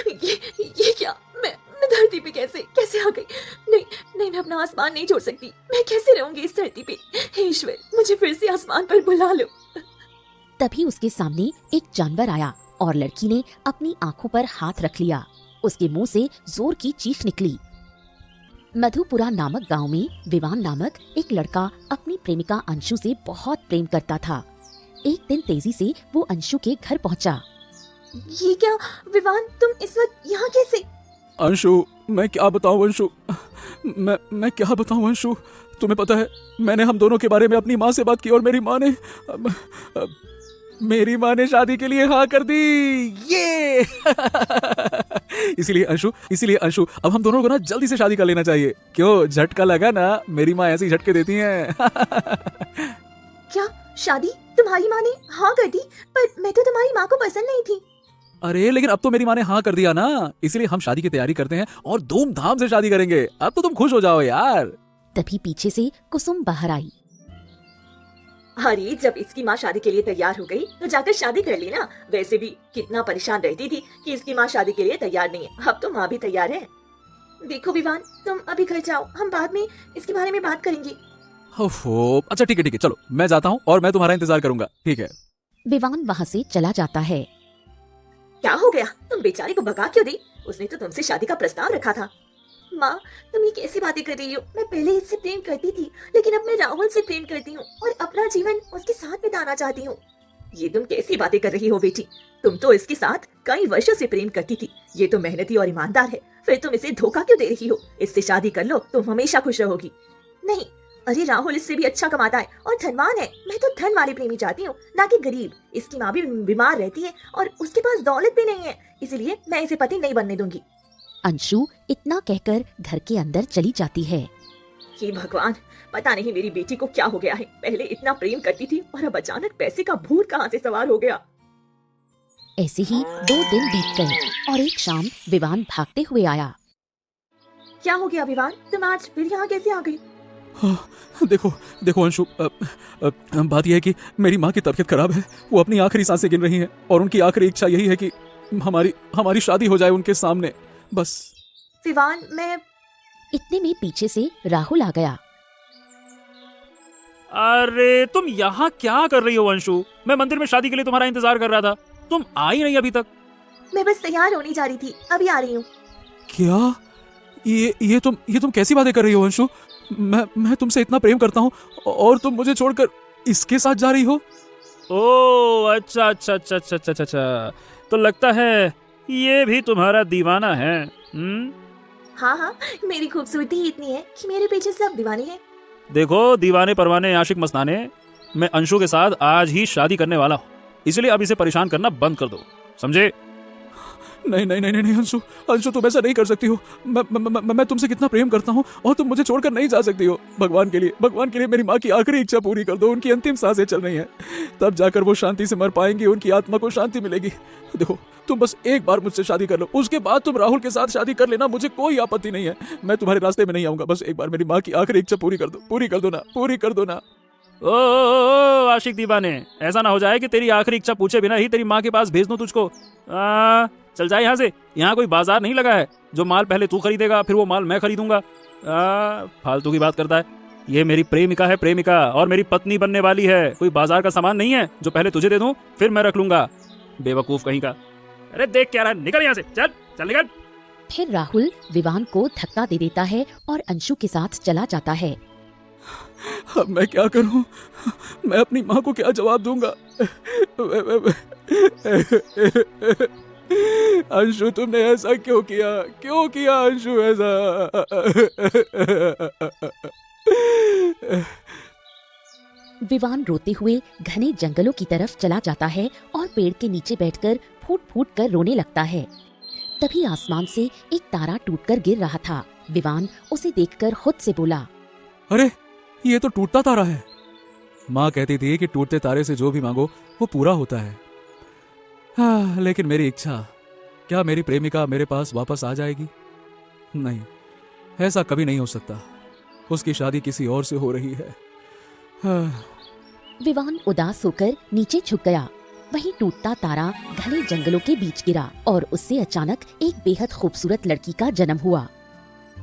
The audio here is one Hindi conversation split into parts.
ये क्या? मैं धरती पे कैसे कैसे आ गई? नहीं नहीं, मैं अपना आसमान नहीं छोड़ सकती। मैं कैसे रहूंगी इस धरती पे? हे ईश्वर, मुझे फिर से आसमान पर बुला लो। तभी उसके सामने एक जानवर आया और लड़की ने अपनी आंखों पर हाथ रख लिया। उसके मुंह से जोर की चीख निकली। मधुपुरा नामक गांव में विवान नामक एक लड़का अपनी प्रेमिका अंशु से बहुत प्रेम करता था। एक दिन तेजी से वो अंशु के घर पहुंचा। ये क्या विवान, तुम इस वक्त यहाँ कैसे? अंशु, मैं क्या बताऊं अंशु, मैं क्या बताऊं अंशु। तुम्हें पता है, मैंने हम दोनों के बारे में अपनी माँ से बात की और मेरी माँ ने शादी के लिए हाँ कर दी। ये इसीलिए अंशु अब हम दोनों को ना जल्दी से शादी कर लेना चाहिए। क्यों, झटका लगा ना? मेरी माँ ऐसे ही झटके देती हैं। क्या शादी तुम्हारी माँ ने हाँ कर दी? पर मैं तो तुम्हारी माँ को पसंद नहीं थी। अरे लेकिन अब तो मेरी माँ ने हाँ कर दिया ना, इसलिए हम शादी की तैयारी करते हैं और धूमधाम से शादी करेंगे। अब तो तुम खुश हो जाओ यार। तभी पीछे से कुसुम बाहर आई। अरे जब इसकी माँ शादी के लिए तैयार हो गई तो जाकर शादी कर ली ना। वैसे भी कितना परेशान रहती थी कि इसकी माँ शादी के लिए तैयार नहीं है। अब तो माँ भी तैयार है। देखो विवान, तुम अभी घर जाओ, हम बाद में इसके बारे में बात करेंगे। ओफो, अच्छा ठीक है, चलो मैं जाता हूँ और मैं तुम्हारा इंतजार करूंगा। ठीक है। विवान वहाँ से चला जाता है। क्या हो गया? तुम बेचारे को भगा क्यों दी? उसने तो तुमसे शादी का प्रस्ताव रखा था। माँ, तुम ये कैसी बातें कर रही हो? मैं पहले इससे प्रेम करती थी, लेकिन अब मैं राहुल से प्रेम करती हूँ और अपना जीवन उसके साथ बिताना चाहती हूँ। ये तुम कैसी बातें कर रही हो बेटी? तुम तो इसके साथ कई वर्षों से प्रेम करती थी। ये तो मेहनती और ईमानदार है, फिर तुम इसे धोखा क्यों दे रही हो? इससे शादी कर लो, तुम हमेशा खुश रहोगी। नहीं, अरे राहुल इससे भी अच्छा कमाता है और धनवान है। मैं तो धन वाले प्रेमी चाहती हूँ, ना कि गरीब। इसकी माँ भी बीमार रहती है और उसके पास दौलत भी नहीं है, इसलिए मैं इसे पति नहीं बनने दूंगी। अंशु इतना कहकर घर के अंदर चली जाती है। हे भगवान, पता नहीं मेरी बेटी को क्या हो गया है। पहले इतना प्रेम करती थी और अब अचानक पैसे का भूत कहाँ से सवार हो गया। ऐसे ही 2 दिन बीत गए और एक शाम विवान भागते हुए आया। क्या हो गया विवान, तुम आज फिर यहाँ कैसे आ गई? हाँ, देखो अंशु, बात यह है कि मेरी माँ की तबीयत खराब है। वो अपनी आखिरी सांसें गिन रही हैं और उनकी आखिरी इच्छा यही है कि हमारी शादी हो जाए उनके सामने, बस। विवान, मैं... इतने में पीछे से राहुल आ गया। अरे तुम यहाँ क्या कर रही हो अंशु? मैं मंदिर में शादी के लिए तुम्हारा इंतजार कर रहा था, तुम आई नहीं अभी तक। मैं बस तैयार होने जा रही थी, अभी आ रही हूँ। क्या? ये तुम कैसी बातें कर रही हो अंशु? मैं तुमसे इतना प्रेम करता हूँ और तुम मुझे छोड़कर इसके साथ जा रही हो? ओह अच्छा, तो लगता है ये भी तुम्हारा दीवाना है। हाँ, मेरी खूबसूरती ही इतनी है कि मेरे पीछे सब दीवाने हैं। देखो दीवाने परवाने आशिक मस्ताने, मैं अंशु के साथ आज ही शादी करने वाला हूँ, इसलिए अब इसे परेशान करना बंद कर दो, समझे? नहीं अंशु, तुम ऐसा नहीं कर सकती हो। मैं तुमसे कितना प्रेम करता हूँ और तुम मुझे छोड़कर नहीं जा सकती हो। भगवान के लिए मेरी माँ की आखिरी इच्छा पूरी कर दो। उनकी अंतिम सांसें चल रही हैं, तब जाकर वो शांति से मर पाएंगी, उनकी आत्मा को शांति मिलेगी। देखो, तुम बस एक बार मुझसे शादी कर लो, उसके बाद तुम राहुल के साथ शादी कर लेना, मुझे कोई आपत्ति नहीं है। मैं तुम्हारे रास्ते में नहीं आऊंगा, बस एक बार मेरी माँ की आखिरी इच्छा पूरी कर दो ना। ओ आशिक दीवाने, ऐसा ना हो जाए कि तेरी आखिरी इच्छा पूछे बिना ही तेरी माँ के पास भेज दूं तुझको। चल जाए यहाँ से। यहाँ कोई बाजार नहीं लगा है जो माल पहले तू खरीदेगा फिर वो माल मैं खरीदूंगा। फालतू की बात करता है। ये मेरी प्रेमिका है, प्रेमिका, और मेरी पत्नी बनने वाली है। कोई बाजार का सामान नहीं है जो पहले तुझे दे दूं फिर मैं रख लूंगा। बेवकूफ कहीं का। अरे देख क्या रहा है, निकल यहाँ से, चल निकल। फिर राहुल विवान को धक्का दे देता है और अंशु के साथ चला जाता है। अब मैं क्या करूं? मैं अपनी माँ को क्या जवाब दूंगा? अंशु, तुमने ऐसा क्यों किया अंशु ऐसा? विवान रोते हुए घने जंगलों की तरफ चला जाता है और पेड़ के नीचे बैठकर फूट फूट कर रोने लगता है। तभी आसमान से एक तारा टूटकर गिर रहा था। विवान उसे देखकर खुद से बोला, अरे ये तो टूटता तारा है। माँ कहती थी कि टूटते तारे से जो भी मांगो वो पूरा होता है। हाँ, लेकिन मेरी इच्छा, क्या मेरी प्रेमिका मेरे पास वापस आ जाएगी? नहीं, ऐसा कभी नहीं हो सकता। उसकी शादी किसी और से हो रही है। हाँ। विवान उदास होकर नीचे झुक गया। वहीं टूटता तारा घने जंगलों के बीच गिरा और उससे अचानक एक बेहद खूबसूरत लड़की का जन्म हुआ।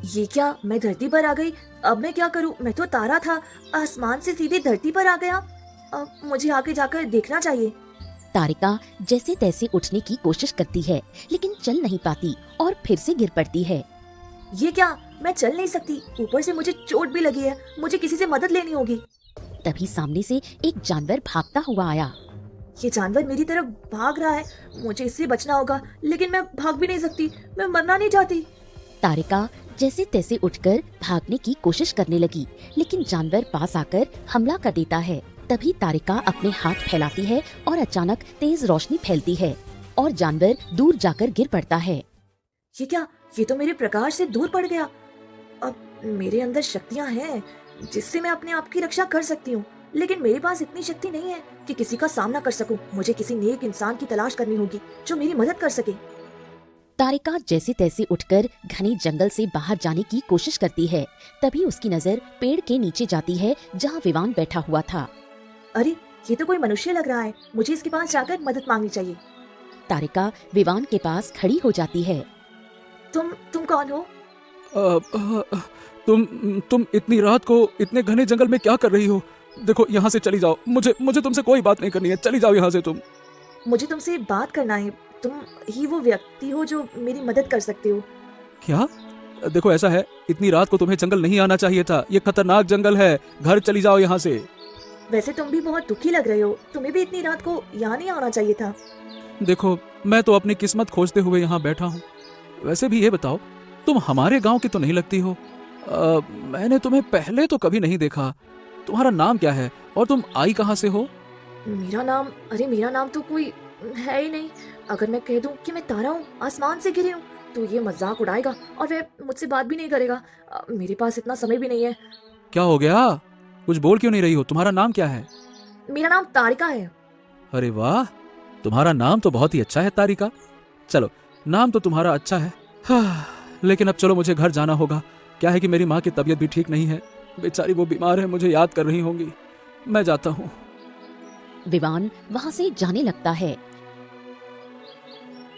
ये क्या, मैं धरती पर आ गई? अब मैं क्या करूं? मैं तो तारा था, आसमान से सीधे धरती पर आ गया। अब मुझे आगे जाकर देखना चाहिए। तारिका जैसे तैसे उठने की कोशिश करती है लेकिन चल नहीं पाती और फिर से गिर पड़ती है। ये क्या, मैं चल नहीं सकती, ऊपर से मुझे चोट भी लगी है, मुझे किसी से मदद लेनी होगी। तभी सामने से एक जानवर भागता हुआ आया। ये जानवर मेरी तरफ भाग रहा है, मुझे इससे बचना होगा, लेकिन मैं भाग भी नहीं सकती, मैं मरना नहीं चाहती। तारिका जैसे तैसे उठकर भागने की कोशिश करने लगी लेकिन जानवर पास आकर हमला कर देता है। तभी तारिका अपने हाथ फैलाती है और अचानक तेज रोशनी फैलती है और जानवर दूर जाकर गिर पड़ता है। ये क्या, ये तो मेरे प्रकाश से दूर पड़ गया। अब मेरे अंदर शक्तियां हैं जिससे मैं अपने आप की रक्षा कर सकती हूँ, लेकिन मेरे पास इतनी शक्ति नहीं है कि किसी का सामना कर सकूं। मुझे किसी नेक इंसान की तलाश करनी होगी जो मेरी मदद कर सके। तारिका जैसे तैसे उठकर घने जंगल से बाहर जाने की कोशिश करती है। तभी उसकी नजर पेड़ के नीचे जाती है जहाँ विवान बैठा हुआ था। अरे, ये तो कोई मनुष्य लग रहा है, मुझे इसके पास जाकर मदद मांगनी चाहिए। तारिका विवान के पास खड़ी हो जाती है। तुम कौन हो? तुम इतनी रात को इतने घने जंगल में क्या कर रही हो? देखो, यहाँ से चली जाओ, मुझे तुमसे कोई बात नहीं करनी है, चली जाओ यहाँ से तुम। मुझे तुमसे बात करना है, तुम ही वो व्यक्ति हो जो मेरी मदद कर सकते हो। क्या? देखो, ऐसा है, इतनी रात को तुम्हें जंगल नहीं आना चाहिए था, ये खतरनाक जंगल है, घर चली जाओ यहाँ से। वैसे तुम भी बहुत दुखी लग रहे हो, तुम्हें भी इतनी रात को यहाँ नहीं आना चाहिए था। देखो, मैं तो अपनी किस्मत खोजते हुए यहाँ बैठा हूँ। वैसे भी ये बताओ, तुम हमारे गांव की तो नहीं लगती हो। मैंने तुम्हें पहले तो कभी नहीं देखा। तुम्हारा नाम क्या है और तुम आई कहाँ से हो? मेरा नाम तो कोई है ही नहीं। अगर मैं कह दूं कि मैं तारा हूँ, आसमान से गिरी हूँ, तो ये मजाक उड़ाएगा और वह मुझसे बात भी नहीं करेगा। मेरे पास इतना समय भी नहीं है। क्या हो गया? कुछ बोल क्यों नहीं रही हो? तुम्हारा नाम क्या है? मेरा नाम तारिका है। अरे वाह, तुम्हारा नाम तो बहुत ही अच्छा है तारिका। चलो, नाम तो तुम्हारा अच्छा है, लेकिन अब चलो, मुझे घर जाना होगा। क्या है कि मेरी माँ की तबीयत भी ठीक नहीं है, बेचारी वो बीमार है, मुझे याद कर रही होंगी। मैं जाता हूँ। विवान वहाँ से जाने लगता है।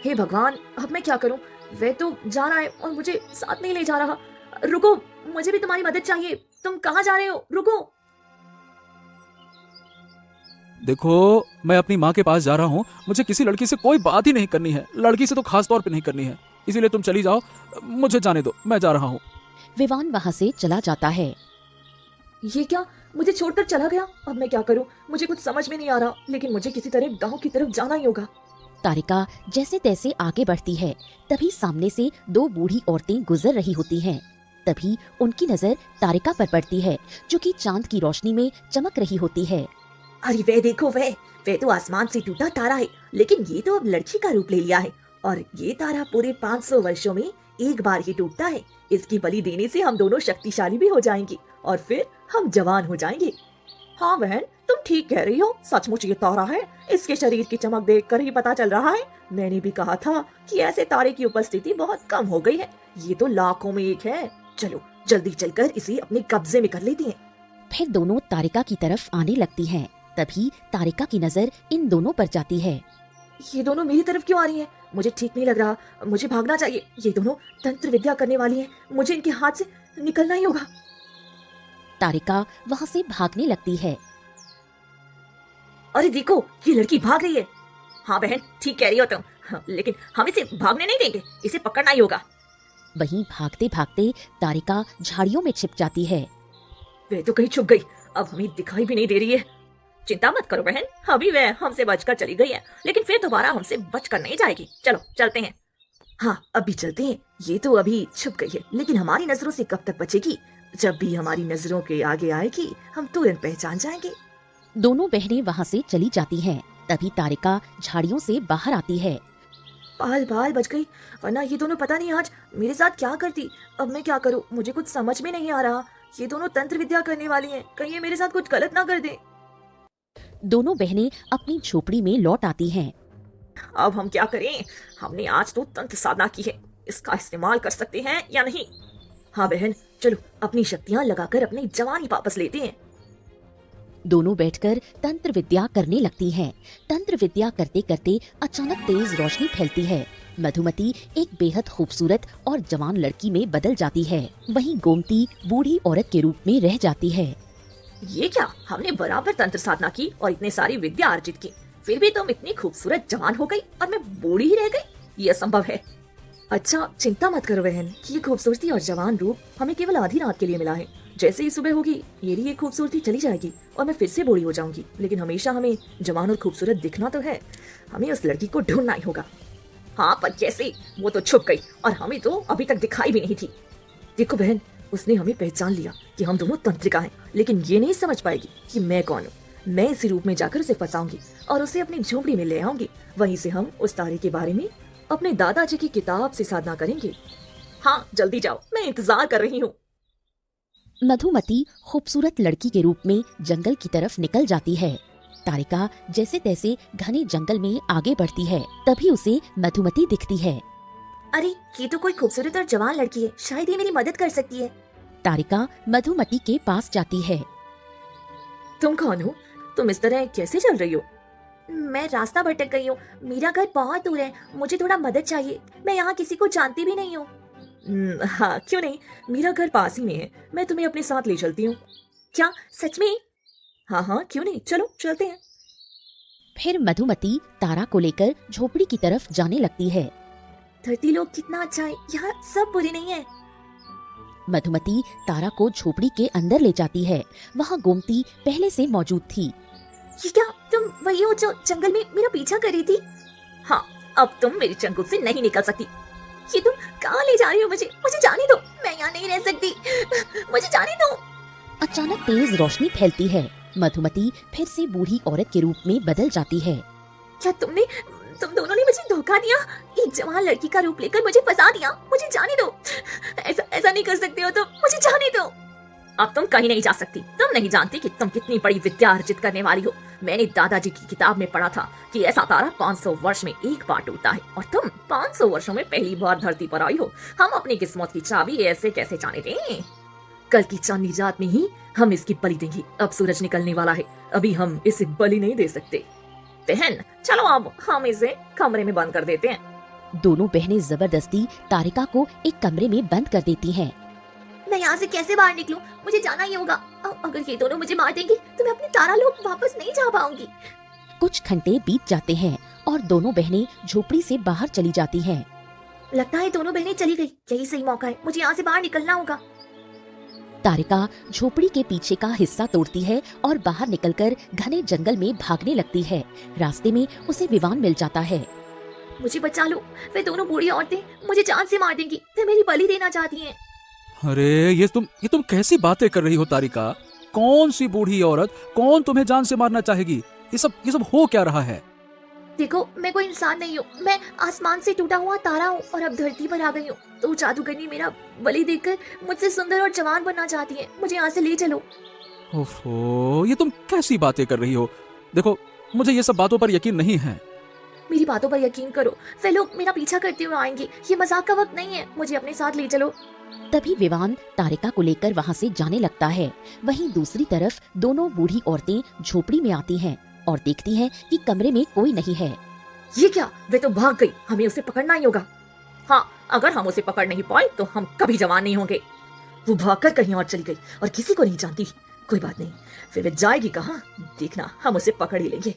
हे भगवान, अब मैं क्या करूं? वह तो जा रहा है और मुझे साथ नहीं ले जा रहा। रुको, मुझे भी तुम्हारी मदद चाहिए। तुम कहाँ जा रहे हो? रुको। देखो, मैं अपनी माँ के पास जा रहा हूँ, मुझे किसी लड़की से कोई बात ही नहीं करनी है, लड़की से तो खास तौर पे नहीं करनी है, इसीलिए तुम चली जाओ, मुझे जाने दो, मैं जा रहा हूँ। विवान वहाँ से चला जाता है। ये क्या, मुझे छोड़कर चला गया? अब मैं क्या करूं? मुझे कुछ समझ में नहीं आ रहा, लेकिन मुझे किसी तरह गांव की तरफ जाना ही होगा। तारिका जैसे तैसे आगे बढ़ती है। तभी सामने से दो बूढ़ी औरतें गुजर रही होती हैं। तभी उनकी नजर तारिका पर पड़ती है, जो कि चांद की रोशनी में चमक रही होती है। अरे वह देखो, वह तो आसमान से टूटा तारा है, लेकिन ये तो अब लड़की का रूप ले लिया है। और ये तारा पूरे 500 वर्षों में एक बार ही टूटता है। इसकी बलि देने से हम दोनों शक्तिशाली भी हो जाएंगे और फिर हम जवान हो जाएंगे। हाँ बहन, तुम ठीक कह रही हो, सचमुच ये तारा है। इसके शरीर की चमक देखकर ही पता चल रहा है। मैंने भी कहा था कि ऐसे तारे की उपस्थिति बहुत कम हो गई है। ये तो लाखों में एक है। चलो जल्दी चलकर इसे अपने कब्जे में कर लेते हैं। फिर दोनों तारिका की तरफ आने लगती हैं। तभी तारिका की नजर इन दोनों पर जाती है। ये दोनों मेरी तरफ क्यों आ रही हैं? मुझे ठीक नहीं लग रहा, मुझे भागना चाहिए। ये दोनों तंत्र विद्या करने वाली हैं, मुझे इनके हाथ से निकलना ही होगा। तारिका वहाँ से भागने लगती है। अरे देखो, ये लड़की भाग रही है। हाँ बहन, ठीक कह रही हो तुम। हाँ, लेकिन हम इसे भागने नहीं देंगे, इसे पकड़ना ही होगा। वहीं भागते भागते तारिका झाड़ियों में छिप जाती है। वह तो कहीं छुप गई, अब हमें दिखाई भी नहीं दे रही है। चिंता मत करो बहन, अभी वह हमसे बचकर चली गई है, लेकिन फिर दोबारा हमसे बचकर नहीं जाएगी। चलो चलते हैं। हाँ, अभी चलते हैं। ये तो अभी छुप गई है, लेकिन हमारी नजरों से कब तक बचेगी? जब भी हमारी नजरों के आगे आएगी, हम तुरंत पहचान जाएंगे। दोनों बहनें वहाँ से चली जाती हैं। तभी तारिका झाड़ियों से बाहर आती है। पाल पाल बच गई, वरना ये दोनों पता नहीं आज मेरे साथ क्या करती। अब मैं क्या करूँ, मुझे कुछ समझ में नहीं आ रहा। ये दोनों तंत्र विद्या करने वाली हैं, कहीं ये मेरे साथ कुछ गलत ना कर दे। दोनों बहनें अपनी झोपड़ी में लौट आती हैं। अब हम क्या करें? हमने आज तो तंत्र साधना की है, इसका इस्तेमाल कर सकते हैं या नहीं? हाँ बहन, चलो अपनी शक्तियाँ लगाकर अपनी जवानी वापस लेते हैं। दोनों बैठकर तंत्र विद्या करने लगती हैं। तंत्र विद्या करते करते अचानक तेज रोशनी फैलती है। मधुमती एक बेहद खूबसूरत और जवान लड़की में बदल जाती है। वहीं गोमती बूढ़ी औरत के रूप में रह जाती है। ये क्या, हमने बराबर तंत्र साधना की और इतनी सारी विद्या अर्जित की, फिर भी तुम इतनी खूबसूरत जवान हो गई और मैं बूढ़ी ही रह गई? ये असंभव है। अच्छा, चिंता मत करो बहन, कि ये खूबसूरती और जवान रूप हमें केवल आधी रात के लिए मिला है। जैसे ही सुबह होगी मेरी ये खूबसूरती चली जाएगी और मैं फिर से बूढ़ी हो जाऊंगी, लेकिन हमेशा हमें जवान और खूबसूरत दिखना तो है। हमें उस लड़की को ढूंढना ही होगा। हाँ, पर कैसे? वो तो छुप गई और हमें तो अभी तक दिखाई भी नहीं थी। देखो बहन, उसने हमें पहचान लिया कि हम दोनों तंत्रिका हैं, लेकिन ये नहीं समझ पाएगी कि मैं कौन हूँ। मैं इसी रूप में जाकर उसे फंसाऊंगी और उसे अपनी झोपड़ी में ले आऊंगी। वहीं से हम उस तारे के बारे में अपने दादाजी की किताब से साधना करेंगे। हाँ, जल्दी जाओ, मैं इंतजार कर रही हूँ। मधुमती खूबसूरत लड़की के रूप में जंगल की तरफ निकल जाती है। तारिका जैसे तैसे घने जंगल में आगे बढ़ती है। तभी उसे मधुमती दिखती है। अरे, ये तो कोई खूबसूरत और जवान लड़की है, शायद ये मेरी मदद कर सकती है। तारिका मधुमती के पास जाती है। तुम कौन हो? तुम इस तरह कैसे चल रही हो? मैं रास्ता भटक गई हूँ, मेरा घर बहुत दूर है, मुझे थोड़ा मदद चाहिए। मैं यहाँ किसी को जानती भी नहीं हूँ। हाँ, क्यों नहीं, मेरा घर पास ही में है, मैं तुम्हें अपने साथ ले चलती हूँ। क्या, सच में? हाँ हाँ, क्यों नहीं, चलो चलते हैं। फिर मधुमती तारा को लेकर झोपड़ी की तरफ जाने लगती है। धरती लोग कितना अच्छा है, यहाँ सब बुरे नहीं है। मधुमती तारा को झोपड़ी के अंदर ले जाती है। वहाँ गोमती पहले से मौजूद थी। ये क्या, तुम वही हो जो जंगल में मेरा पीछा कर रही थी? हाँ, अब तुम मेरी चंगुल से नहीं निकल सकती। ये तुम कहाँ ले जा रही हो? मुझे जाने दो, मैं यहाँ नहीं रह सकती, मुझे जाने दो। अचानक तेज रोशनी फैलती है। मधुमती फिर से बूढ़ी औरत के रूप में बदल जाती है। क्या तुम दोनों ने मुझे धोखा दिया? एक जवान लड़की का रूप लेकर मुझे फंसा दिया। मुझे जाने दो, ऐसा नहीं कर सकते हो तुम, मुझे जाने दो। अब तुम कहीं नहीं जा सकती। तुम नहीं जानती कि तुम कितनी बड़ी विद्या अर्जित करने वाली हो। मैंने दादाजी की किताब में पढ़ा था कि ऐसा तारा 500 वर्ष में एक बार टूटता है, और तुम 500 वर्षों में पहली बार धरती पर आई हो। हम अपनी किस्मत की चाबी ऐसे कैसे जाने दें? कल की चांदनी रात में ही हम इसकी बलि देंगे। अब सूरज निकलने वाला है, अभी हम इसे बलि नहीं दे सकते। बहन, चलो अब हम इसे कमरे में बंद कर देते हैं। दोनों बहनें जबरदस्ती तारिका को एक कमरे में बंद कर देती हैं। मैं यहाँ से कैसे बाहर निकलूं? मुझे जाना ही होगा। अगर ये दोनों मुझे मार देंगे तो मैं अपने तारा लोक वापस नहीं जा पाऊंगी। कुछ घंटे बीत जाते हैं और दोनों बहनें झोपड़ी से बाहर चली जाती हैं। लगता है दोनों बहनें चली गई। यही सही मौका है, मुझे यहाँ से बाहर निकलना होगा। तारिका झोपड़ी के पीछे का हिस्सा तोड़ती है और बाहर निकलकर घने जंगल में भागने लगती है। रास्ते में उसे विवान मिल जाता है। मुझे बचा लो, वे दोनों बूढ़ी औरतें मुझे जान से मार देंगी। वे मेरी बलि देना चाहती हैं। अरे ये तुम कैसी बातें कर रही हो तारिका? कौन सी बूढ़ी औरत, कौन तुम्हें जान से मारना चाहेगी? ये सब हो क्या रहा है? देखो, मैं कोई इंसान नहीं हूँ, मैं आसमान से टूटा हुआ तारा हूँ और अब धरती पर आ गई हूँ। तो जादूगरनी मेरा बलि देकर मुझसे सुंदर और जवान बनना चाहती है। मुझे यहाँ से ले चलो। ओफो, ये तुम कैसी बातें कर रही हो? देखो, मुझे ये सब बातों पर यकीन नहीं है। मेरी बातों पर यकीन करो, वे लोग मेरा पीछा करते हुए आएंगे। ये मजाक का वक्त नहीं है, मुझे अपने साथ ले चलो। तभी विवान तारिका को लेकर वहाँ से जाने लगता है। वहीं दूसरी तरफ दोनों बूढ़ी औरतें झोपड़ी में आती हैं और देखती हैं कि कमरे में कोई नहीं है। ये क्या, वे तो भाग गई। हमें उसे पकड़ना ही होगा। हाँ, अगर हम उसे पकड़ नहीं पाए तो हम कभी जवान नहीं होंगे। वो भागकर कहीं और चली गई और किसी को नहीं जानती। कोई बात नहीं, फिर वे जाएगी कहाँ, देखना, हम उसे पकड़ ही लेंगे।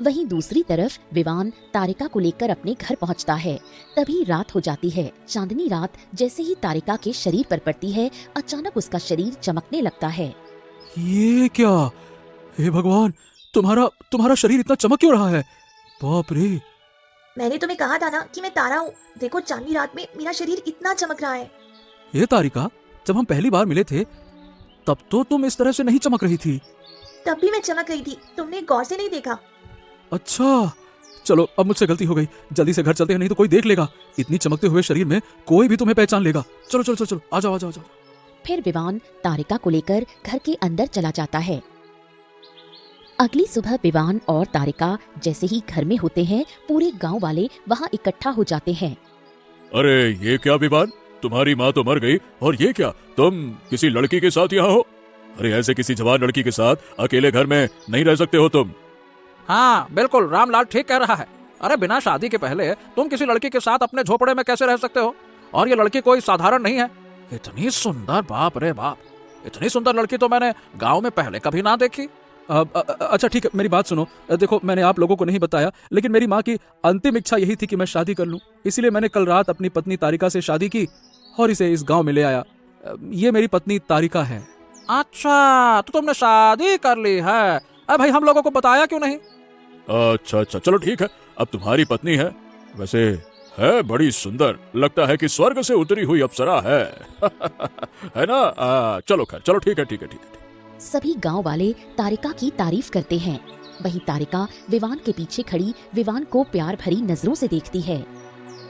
वहीं दूसरी तरफ विवान तारिका को लेकर अपने घर पहुंचता है। तभी रात हो जाती है। चांदनी रात जैसे ही तारिका के शरीर पर पड़ती है, अचानक उसका शरीर चमकने लगता है। ये क्या? हे भगवान, तुम्हारा शरीर इतना चमक क्यों रहा है? बाप रे! मैंने तुम्हें कहा था ना कि मैं तारा हूँ। देखो, चांदनी रात में मेरा शरीर इतना चमक रहा है। ये तारिका, जब हम पहली बार मिले थे तब तो तुम इस तरह से नहीं चमक रही थी। तब भी मैं चमक रही थी, तुमने गौर से नहीं देखा। अच्छा, चलो अब मुझसे गलती हो गई। जल्दी से घर चलते हैं, नहीं तो कोई देख लेगा। इतनी चमकते हुए शरीर में कोई भी तुम्हें पहचान लेगा। चलो चलो चलो चलो, आ जाओ आ जाओ आ जाओ। फिर विवान तारिका को लेकर घर के अंदर चला जाता है। अगली सुबह विवान और तारिका जैसे ही घर में होते हैं, पूरे गांव वाले वहां इकट्ठा हो जाते हैं। अरे ये क्या विवान, तुम्हारी माँ तो मर गई और ये क्या, तुम किसी लड़की के साथ यहाँ हो? अरे ऐसे किसी जवान लड़की के साथ अकेले घर में नहीं रह सकते हो तुम। हाँ बिल्कुल, रामलाल ठीक कह रहा है। अरे बिना शादी के पहले तुम किसी लड़की के साथ अपने झोपड़े में कैसे रह सकते हो? और ये लड़की कोई साधारण नहीं है, इतनी सुंदर, बाप रे बाप, इतनी सुंदर लड़की तो मैंने गांव में पहले कभी ना देखी। अच्छा ठीक है, मेरी बात सुनो। देखो मैंने आप लोगों को नहीं बताया, लेकिन मेरी माँ की अंतिम इच्छा यही थी कि मैं शादी कर लूं। इसीलिए मैंने कल रात अपनी पत्नी तारिका से शादी की और इसे इस गांव में ले आया। ये मेरी पत्नी तारिका है। अच्छा, तो तुमने शादी कर ली है? अरे भाई, हम लोगों को बताया क्यों नहीं? अच्छा अच्छा, चलो ठीक है, अब तुम्हारी पत्नी है। वैसे है बड़ी सुंदर, लगता है कि स्वर्ग से उतरी हुई अप्सरा है। है ना? चलो खैर, चलो ठीक है ठीक है ठीक है। सभी गांव वाले तारिका की तारीफ करते हैं। वहीं तारिका विवान के पीछे खड़ी विवान को प्यार भरी नजरों से देखती है।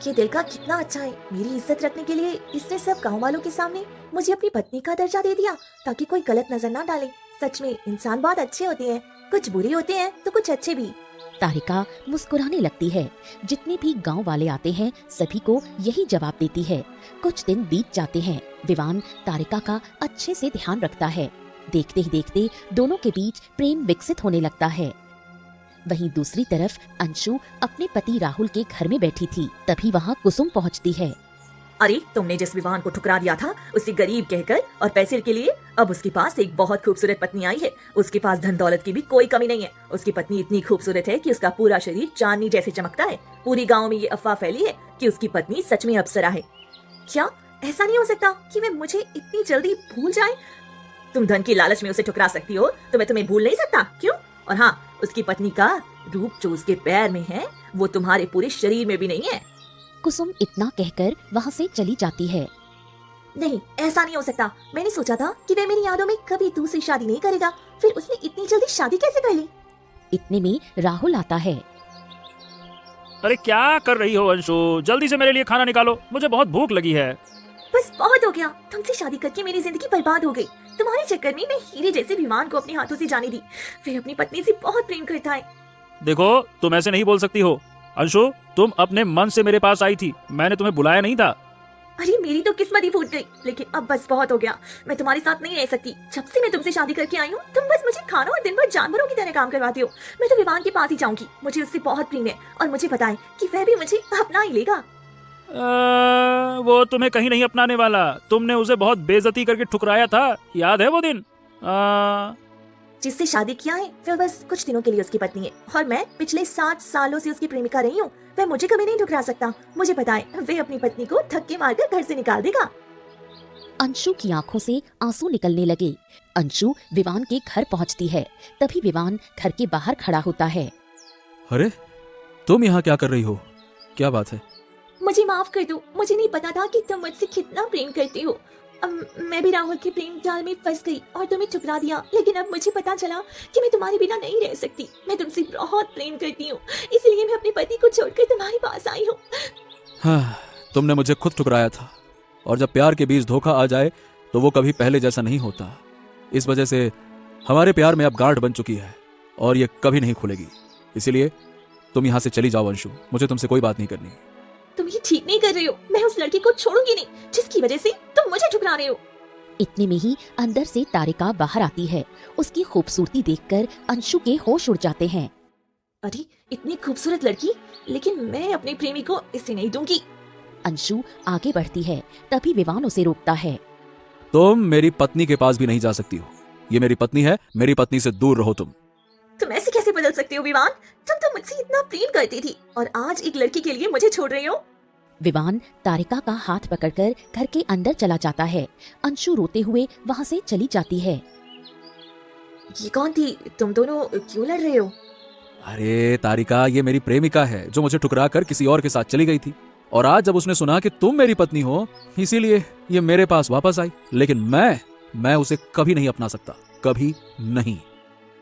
ये दिल का कितना अच्छा है, मेरी इज्जत रखने के लिए इसने सब गांव वालों के सामने मुझे अपनी पत्नी का दर्जा दे दिया ताकि कोई गलत नजर ना डाले। सच में इंसान बहुत अच्छे होते हैं, कुछ बुरे होते हैं तो कुछ अच्छे भी। तारिका मुस्कुराने लगती है। जितने भी गांव वाले आते हैं सभी को यही जवाब देती है। कुछ दिन बीत जाते हैं। विवान तारिका का अच्छे से ध्यान रखता है। देखते ही देखते दोनों के बीच प्रेम विकसित होने लगता है। वहीं दूसरी तरफ अंशु अपने पति राहुल के घर में बैठी थी। तभी वहाँ कुसुम पहुँचती है। अरे तुमने जिस विवान को ठुकरा दिया था उसे गरीब कहकर और पैसे के लिए, अब उसके पास एक बहुत खूबसूरत पत्नी आई है। उसके पास धन दौलत की भी कोई कमी नहीं है। उसकी पत्नी इतनी खूबसूरत है कि उसका पूरा शरीर चांदनी जैसे चमकता है। पूरी गांव में ये अफवाह फैली है कि उसकी पत्नी सच में अप्सरा है। क्या ऐसा नहीं हो सकता कि वे मुझे इतनी जल्दी भूल जाए? तुम धन की लालच में उसे ठुकरा सकती हो तो मैं तुम्हें भूल नहीं सकता, क्यों? और हाँ, उसकी पत्नी का रूप जो उसके पैर में है वो तुम्हारे पूरे शरीर में भी नहीं है। कुसुम इतना कहकर वहाँ से चली जाती है। नहीं, ऐसा नहीं हो सकता। मैंने सोचा था कि वह मेरी यादों में कभी दूसरी शादी नहीं करेगा, फिर उसने इतनी जल्दी शादी कैसे कर ली? इतने में राहुल आता है। अरे क्या कर रही हो अंशु? जल्दी से मेरे लिए खाना निकालो, मुझे बहुत भूख लगी है। बस बहुत हो गया, तुमसे शादी करके मेरी जिंदगी बर्बाद हो गई। तुम्हारे चक्कर में मैं हीरे जैसे विमान को अपने हाथों से जाने दी। फिर अपनी पत्नी से बहुत प्रेम करता है। देखो, तुम ऐसे नहीं बोल सकती हो। अंशु, तुम अपने मन से मेरे पास आई थी, मैंने तुम्हें बुलाया नहीं था। अरे मेरी तो किस्मत ही फूट गई, लेकिन अब बस बहुत हो गया। मैं तुम्हारे साथ नहीं रह सकती। जब से मैं तुमसे शादी करके आई हूँ तुम बस मुझे खाना और दिन भर जानवरों की तरह काम करवाती हो। मैं तो विवान के पास ही जाऊंगी, मुझे उससे बहुत प्रेम है और मुझे पता है कि वह भी मुझे अपना ही लेगा। वो तुम्हें कहीं नहीं अपनाने वाला। तुमने उसे बहुत बेइज्जती करके ठुकराया था, याद है वो दिन? जिससे शादी किया है वह बस कुछ दिनों के लिए उसकी पत्नी है और मैं पिछले 7 सालों से उसकी प्रेमिका रही हूँ। वह मुझे कभी नहीं ठुकरा सकता। मुझे पता है वह अपनी पत्नी को धक्के मारकर घर से निकाल देगा। अंशु की आंखों से आंसू निकलने लगे। अंशु विवान के घर पहुंचती है। तभी विवान घर के बाहर खड़ा होता है। अरे तुम यहाँ क्या कर रही हो? क्या बात है? मुझे माफ कर दो, मुझे नहीं पता था कि तुम मुझसे कितना प्रेम करती हो। मैं भी राहुल के प्रेम जाल में फंस गई और तुम्हें ठुकरा दिया, लेकिन अब मुझे पता चला कि मैं तुम्हारे बिना नहीं रह सकती। मैं तुमसे बहुत प्रेम करती हूँ, इसलिए मैं अपने पति को छोड़कर तुम्हारे पास आई हूँ। हाँ, तुमने मुझे खुद ठुकराया था, और जब प्यार के बीच धोखा आ जाए तो वो कभी पहले जैसा नहीं होता। इस वजह से हमारे प्यार में अब गांठ बन चुकी है और ये कभी नहीं खुलेगी। इसीलिए तुम यहाँ से चली जाओ अंशु, मुझे तुमसे कोई बात नहीं करनी। तुम ये ठीक नहीं कर रहे हो। मैं उस लड़की को छोड़ूंगी नहीं जिसकी वजह से तुम मुझे ठुकरा रहे हो। इतने में ही अंदर से तारिका बाहर आती है। उसकी खूबसूरती देखकर अंशु के होश उड़ जाते हैं। अरे इतनी खूबसूरत लड़की, लेकिन मैं अपने प्रेमी को इसे नहीं दूंगी। अंशु आगे बढ़ती है। तभी विवान उसे रोकता है। तुम मेरी पत्नी के पास भी नहीं जा सकती हो। ये मेरी पत्नी है, मेरी पत्नी से दूर रहो। तुम ऐसे कैसे बदल सकते हो विवान? तुम तो मुझसे इतना प्रेम करती थी और आज एक लड़की के लिए मुझे छोड़ रही हो। विवान तारिका का हाथ पकड़कर घर के अंदर चला जाता है। अंशु रोते हुए वहाँ से चली जाती है। ये कौन थी? तुम दोनों क्यों लड़ रहे हो? अरे तारिका, ये मेरी प्रेमिका है जो मुझे ठुकरा कर किसी और के साथ चली गई थी, और आज जब उसने सुना कि तुम मेरी पत्नी हो इसीलिए ये मेरे पास वापस आई। लेकिन मैं उसे कभी नहीं अपना सकता, कभी नहीं।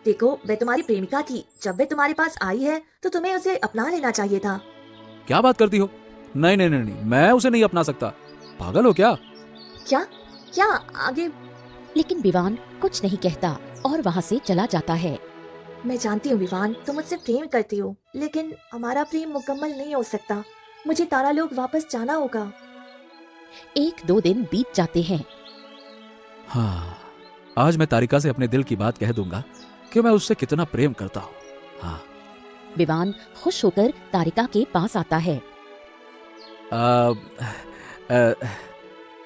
देखो, वह तुम्हारी प्रेमिका थी। जब वह तुम्हारे पास आई है तो तुम्हें उसे अपना लेना चाहिए था। क्या बात करती हो? नहीं नहीं नहीं, मैं उसे नहीं अपना सकता। पागल हो क्या? क्या आगे? लेकिन विवान कुछ नहीं कहता और वहाँ से चला जाता है। मैं जानती हूँ विवान, तुम मुझसे प्रेम करती हो, लेकिन हमारा प्रेम मुकम्मल नहीं हो सकता। मुझे तारालोक वापस जाना होगा। 1-2 दिन बीत जाते हैं। हाँ, आज मैं तारिका से अपने दिल की बात कह दूंगा कि मैं उससे कितना प्रेम करता हूँ। हाँ। विवान खुश होकर तारिका के पास आता है।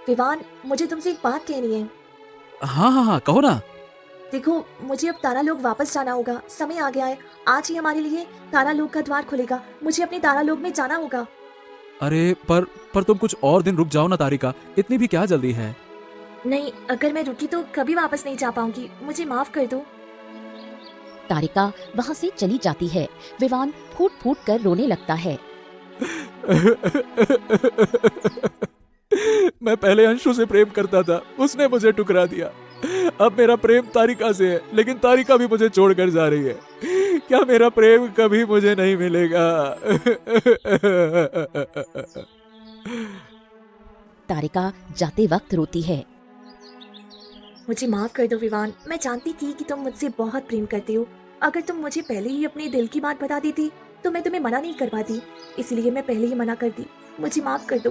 विवान, मुझे तुमसे एक बात कहनी है। हाँ हाँ हाँ, कहो ना। देखो, मुझे अब तारालोक वापस जाना होगा। समय आ गया है। आज ही हमारे लिए तारालोक का द्वार खुलेगा। मुझे अपने तारालोक में जाना होगा। अरे पर तुम कुछ और दिन रुक जाओ ना तारिका, इतनी भी क्या जल्दी है। नहीं, अगर मैं रुकी तो कभी वापस नहीं जा पाऊंगी। मुझे माफ कर दो। तारिका वहाँ से चली जाती है। विवान फूट फूट कर रोने लगता है। मैं पहले अंशु से प्रेम करता था, उसने मुझे ठुकरा दिया। अब मेरा प्रेम तारिका से है, लेकिन तारिका भी मुझे छोड़कर जा रही है। क्या मेरा प्रेम कभी मुझे नहीं मिलेगा? तारिका जाते वक्त रोती है। मुझे माफ कर दो विवान। मैं जानती थी कि तुम मुझसे बहुत प्रेम करते हो। अगर तुम मुझे पहले ही अपने दिल की बात बता देती तो मैं तुम्हें मना नहीं कर पाती, इसलिए मैं पहले ही मना कर दी। मुझे माफ कर दो।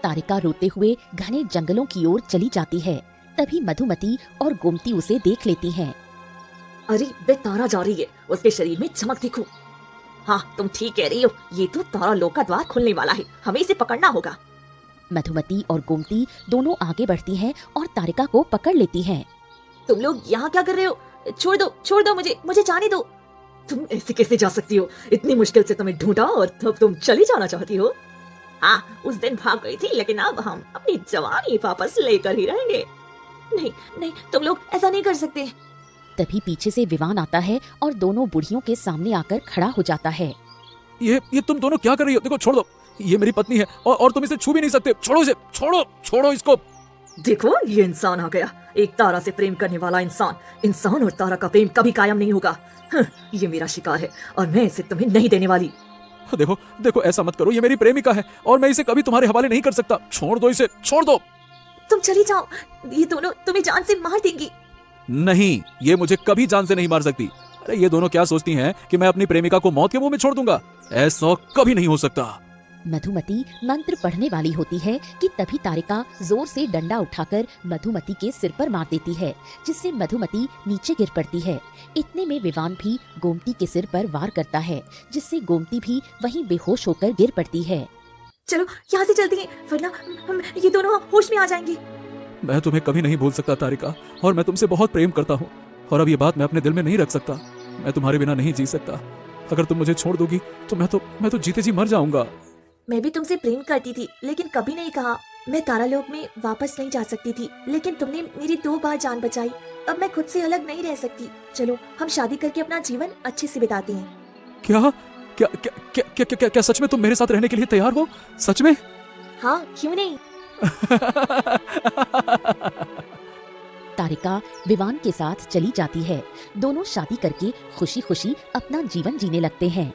तारिका रोते हुए घने जंगलों की ओर चली जाती है। तभी मधुमती और गोमती उसे देख लेती हैं। अरे, वे तारा जा रही है। उसके शरीर में चमक देखो। हाँ, तुम ठीक कह रही हो। ये तो तारालोक का द्वार खुलने वाला है। हमें इसे पकड़ना होगा। मधुमती और गोमती दोनों आगे बढ़ती हैं और तारिका को पकड़ लेती हैं। तुम लोग यहाँ क्या कर रहे हो? छोड़ दो मुझे जाने दो। तुम ऐसे कैसे जा सकती हो? इतनी मुश्किल से तुम्हें ढूंढा और तब तुम चली जाना चाहती हो? हाँ, उस दिन भाग गई थी, लेकिन अब हम अपनी जवानी वापस लेकर ही रहेंगे। नहीं, तुम लोग ऐसा नहीं कर सकते। तभी पीछे से विवान आता है और दोनों बुढ़ियों के सामने आकर खड़ा हो जाता है। ये तुम दोनों क्या कर रही हो? देखो, छोड़ दो। ये मेरी पत्नी है और तुम इसे छू भी नहीं सकते। छोड़ो इसे, छोड़ो इसको। देखो, ये इंसान आ गया। एक तारा से प्रेम करने वाला इंसान और तारा का प्रेम कभी कायम नहीं होगा। ये मेरा शिकार है और मैं इसे तुम्हें नहीं देने वाली। देखो, ऐसा मत करो। ये मेरी प्रेमिका है और मैं इसे कभी तुम्हारे हवाले नहीं कर सकता। छोड़ दो इसे, छोड़ दो। तुम चली जाओ। ये दोनों तुम्हें जान से मार देंगी। नहीं, ये मुझे कभी जान से नहीं मार सकती। अरे, ये दोनों क्या सोचती हैं कि मैं अपनी प्रेमिका को मौत के मुंह में छोड़ दूंगा? ऐसा कभी नहीं हो सकता। मधुमती मंत्र पढ़ने वाली होती है कि तभी तारिका जोर से डंडा उठाकर मधुमती के सिर पर मार देती है, जिससे मधुमती नीचे गिर पड़ती है। इतने में विवान भी गोमती के सिर पर वार करता है, जिससे गोमती भी वहीं बेहोश होकर गिर पड़ती है। चलो, यहाँ से चलती हैं, वरना ये दोनों होश में आ जाएंगे। मैं तुम्हें कभी नहीं भूल सकता तारिका, और मैं तुमसे बहुत प्रेम करता हूँ, और अब ये बात मैं अपने दिल में नहीं रख सकता। मैं तुम्हारे बिना नहीं जी सकता। अगर तुम मुझे छोड़ दोगी तो मैं तो जीते जी मर जाऊंगा। मैं भी तुमसे प्रेम करती थी, लेकिन कभी नहीं कहा। मैं तारालोक में वापस नहीं जा सकती थी, लेकिन तुमने मेरी 2 बार जान बचाई। अब मैं खुद से अलग नहीं रह सकती। चलो, हम शादी करके अपना जीवन अच्छे से बिताते हैं। क्या क्या क्या क्या क्या क्या, क्या सच में तुम मेरे साथ रहने के लिए तैयार हो? सच में? हाँ, क्यों नहीं। तारिका विवान के साथ चली जाती है। दोनों शादी करके खुशी खुशी अपना जीवन जीने लगते हैं।